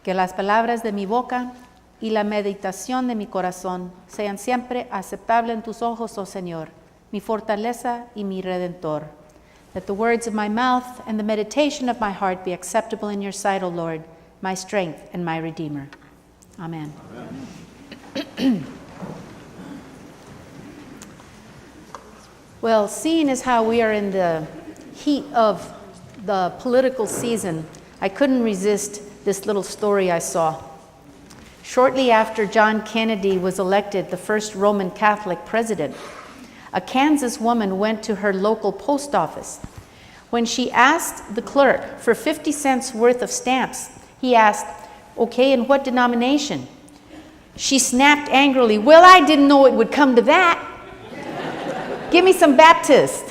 Que las palabras de mi boca y la meditación de mi corazón sean siempre aceptables en tus ojos, oh Señor, mi fortaleza y mi redentor. Let the words of my mouth and the meditation of my heart be acceptable in your sight, O Lord, my strength and my Redeemer. Amen. Amen. Well, seeing as how we are in the heat of the political season, I couldn't resist this little story I saw. Shortly after John Kennedy was elected the first Roman Catholic president, a Kansas woman went to her local post office. When she asked the clerk for 50 cents worth of stamps, he asked, "Okay, and what denomination?" She snapped angrily, "Well, I didn't know it would come to that. Give me some Baptist."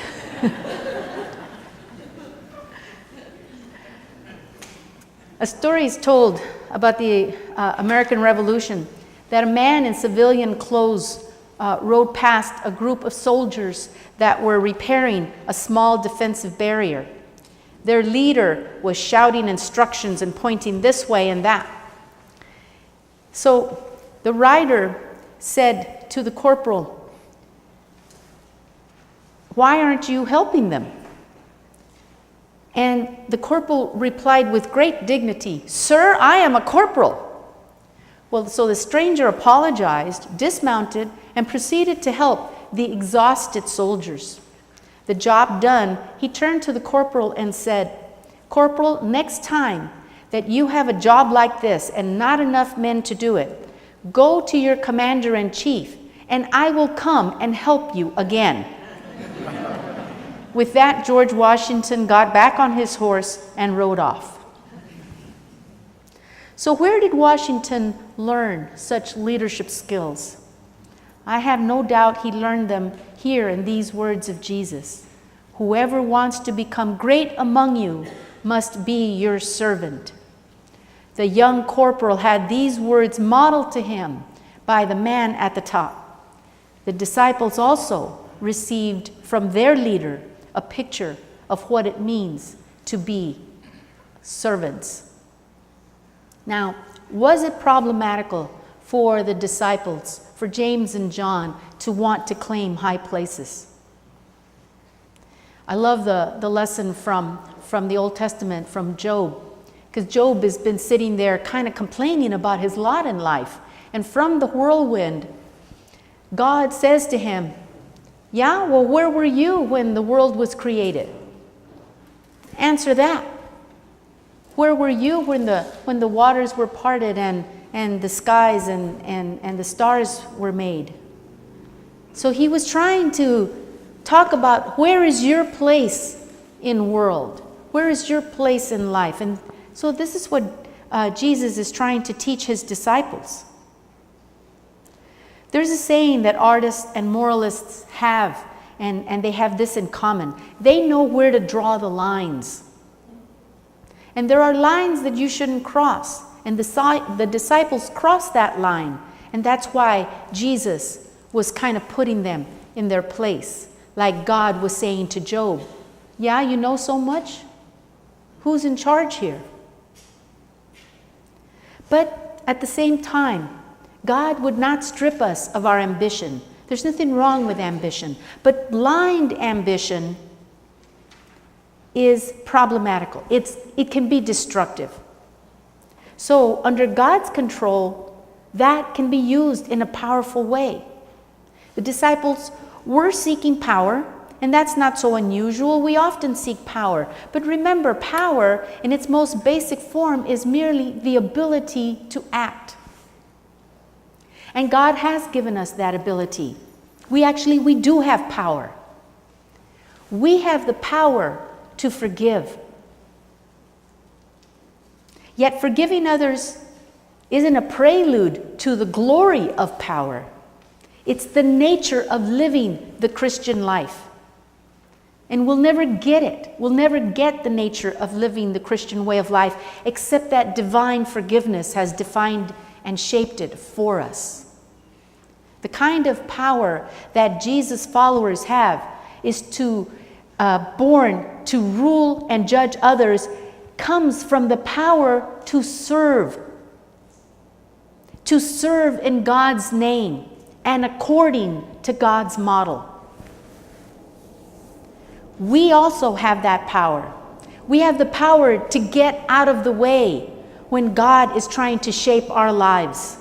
A story is told about the American Revolution that a man in civilian clothes rode past a group of soldiers that were repairing a small defensive barrier. Their leader was shouting instructions and pointing this way and that. So the rider said to the corporal, "Why aren't you helping them?" And the corporal replied with great dignity, "Sir, I am a corporal." Well, so the stranger apologized, dismounted, and proceeded to help the exhausted soldiers. The job done, he turned to the corporal and said, "Corporal, next time that you have a job like this and not enough men to do it, go to your commander-in-chief and I will come and help you again." With that, George Washington got back on his horse and rode off. So where did Washington learn such leadership skills? I have no doubt he learned them here in these words of Jesus. "Whoever wants to become great among you must be your servant." The young corporal had these words modeled to him by the man at the top. The disciples also received from their leader a picture of what it means to be servants. Now, was it problematical for the disciples, for James and John, to want to claim high places? I love the lesson from the Old Testament, from Job, because Job has been sitting there kind of complaining about his lot in life. And from the whirlwind, God says to him, "Yeah, well, where were you when the world was created? Answer that. Where were you when the waters were parted and the skies and the stars were made?" So he was trying to talk about, where is your place in world? Where is your place in life? And so this is what Jesus is trying to teach his disciples. There's a saying that artists and moralists have, and they have this in common. They know where to draw the lines. And there are lines that you shouldn't cross. And the disciples crossed that line. And that's why Jesus was kind of putting them in their place. Like God was saying to Job, "Yeah, you know so much? Who's in charge here?" But at the same time, God would not strip us of our ambition. There's nothing wrong with ambition. But blind ambition is problematical. It can be destructive. So under God's control, that can be used in a powerful way. The disciples were seeking power, and that's not so unusual. We often seek power. But remember, power in its most basic form is merely the ability to act. And God has given us that ability. We do have power. We have the power to forgive. Yet forgiving others isn't a prelude to the glory of power. It's the nature of living the Christian life. And we'll never get it. We'll never get the nature of living the Christian way of life except that divine forgiveness has defined and shaped it for us. The kind of power that Jesus' followers have is born to rule and judge others, comes from the power to serve to serve in God's name and according to God's model. We also have that power. We have the power to get out of the way when God is trying to shape our lives.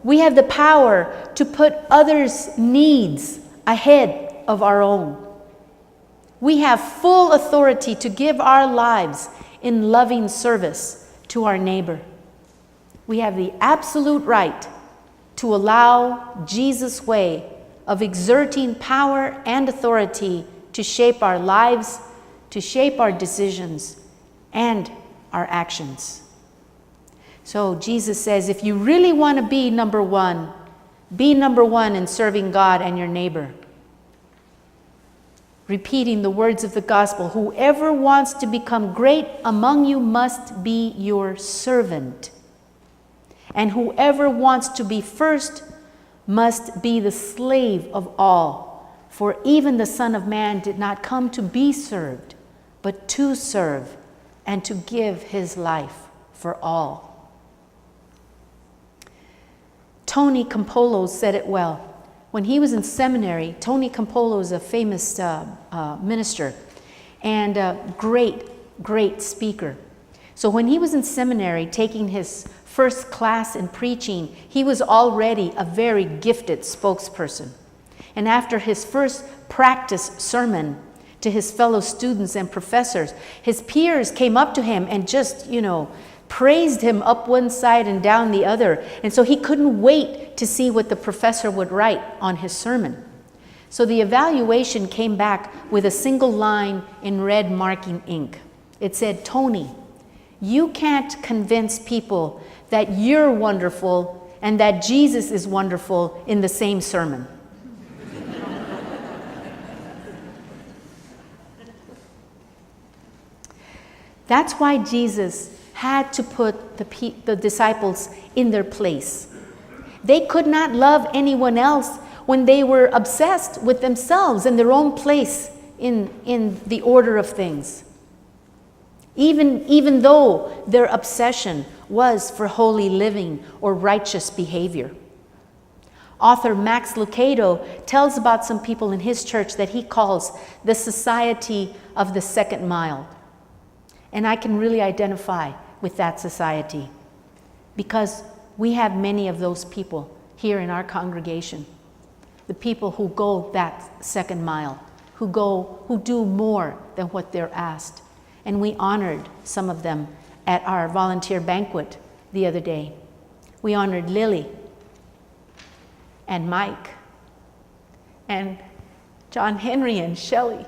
We have the power to put others' needs ahead of our own. We have full authority to give our lives in loving service to our neighbor. We have the absolute right to allow Jesus' way of exerting power and authority to shape our lives, to shape our decisions and our actions. So Jesus says, if you really want to be number one in serving God and your neighbor. Repeating the words of the gospel, whoever wants to become great among you must be your servant. And whoever wants to be first must be the slave of all. For even the Son of Man did not come to be served, but to serve and to give his life for all. Tony Campolo said it well. When he was in seminary, Tony Campolo is a famous minister and a great speaker. So when he was in seminary taking his first class in preaching, he was already a very gifted spokesperson. And after his first practice sermon to his fellow students and professors, his peers came up to him and just, praised him up one side and down the other. And so he couldn't wait to see what the professor would write on his sermon. So the evaluation came back with a single line in red marking ink. It said, Tony, you can't convince people that you're wonderful and that Jesus is wonderful in the same sermon. That's why Jesus had to put the disciples in their place. They could not love anyone else when they were obsessed with themselves and their own place in the order of things. Even though their obsession was for holy living or righteous behavior. Author Max Lucado tells about some people in his church that he calls the Society of the Second Mile. And I can really identify with that society because we have many of those people here in our congregation. The people who go that second mile, who do more than what they're asked. And we honored some of them at our volunteer banquet the other day. We honored Lily and Mike and John Henry and Shelley.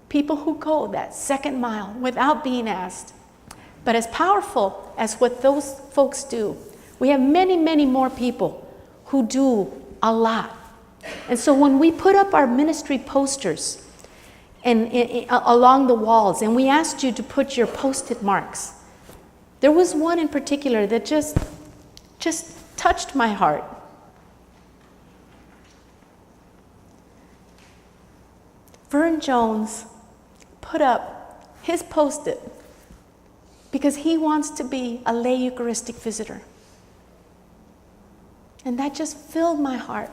People who go that second mile without being asked. But as powerful as what those folks do, we have many, many more people who do a lot. And so when we put up our ministry posters along the walls, and we asked you to put your post-it marks, there was one in particular that just touched my heart. Vern Jones put up his post-it because he wants to be a lay Eucharistic visitor. And that just filled my heart.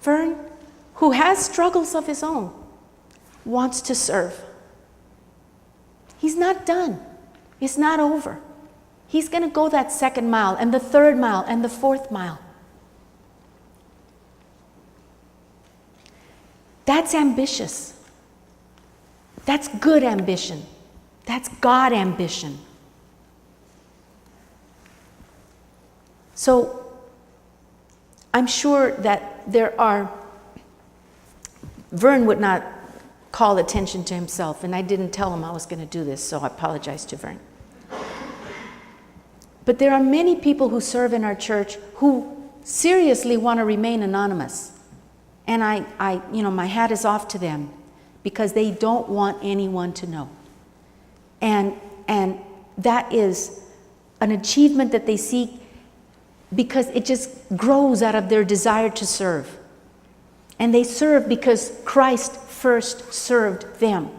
Vern, who has struggles of his own, wants to serve. He's not done. It's not over. He's going to go that second mile and the third mile and the fourth mile. That's ambitious. That's good ambition. That's God ambition. So I'm sure that Vern would not call attention to himself, and I didn't tell him I was going to do this, so I apologize to Vern. But there are many people who serve in our church who seriously want to remain anonymous. And my hat is off to them because they don't want anyone to know. And that is an achievement that they seek because it just grows out of their desire to serve. And they serve because Christ first served them.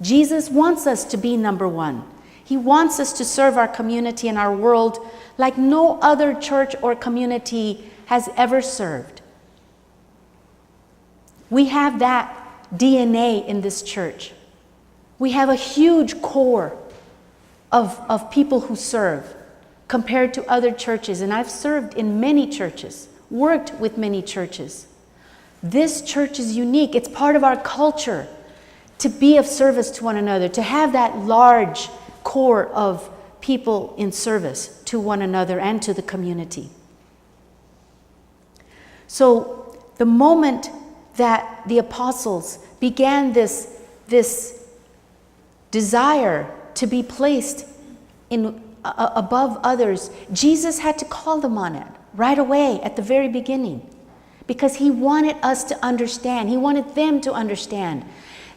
Jesus wants us to be number one. He wants us to serve our community and our world like no other church or community has ever served. We have that DNA in this church. We have a huge core of people who serve compared to other churches. And I've served in many churches, worked with many churches. This church is unique. It's part of our culture to be of service to one another, to have that large core of people in service to one another and to the community. So the moment that the apostles began this desire to be placed in above others, Jesus had to call them on it right away at the very beginning, because he wanted us to understand. He wanted them to understand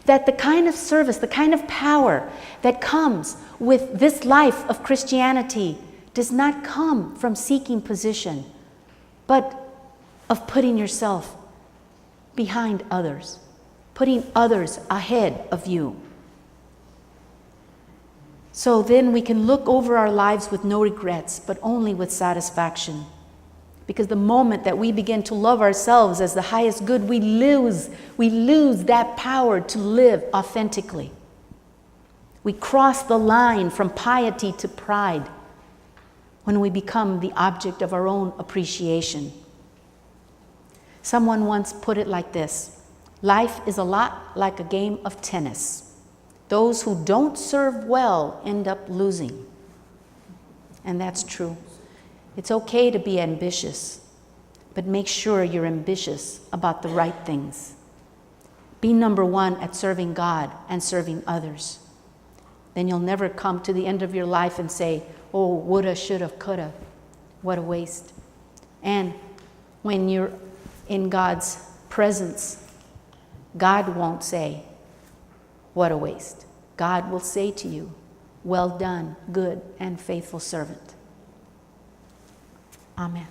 that the kind of service, the kind of power that comes with this life of Christianity does not come from seeking position, but of putting yourself behind others, putting others ahead of you. So then we can look over our lives with no regrets, but only with satisfaction. Because the moment that we begin to love ourselves as the highest good, we lose that power to live authentically. We cross the line from piety to pride when we become the object of our own appreciation. Someone once put it like this: life is a lot like a game of tennis. Those who don't serve well end up losing. And that's true. It's okay to be ambitious, but make sure you're ambitious about the right things. Be number one at serving God and serving others. Then you'll never come to the end of your life and say, oh, woulda, shoulda, coulda. What a waste. And when you're in God's presence, God won't say, what a waste. God will say to you, well done, good and faithful servant. Amen.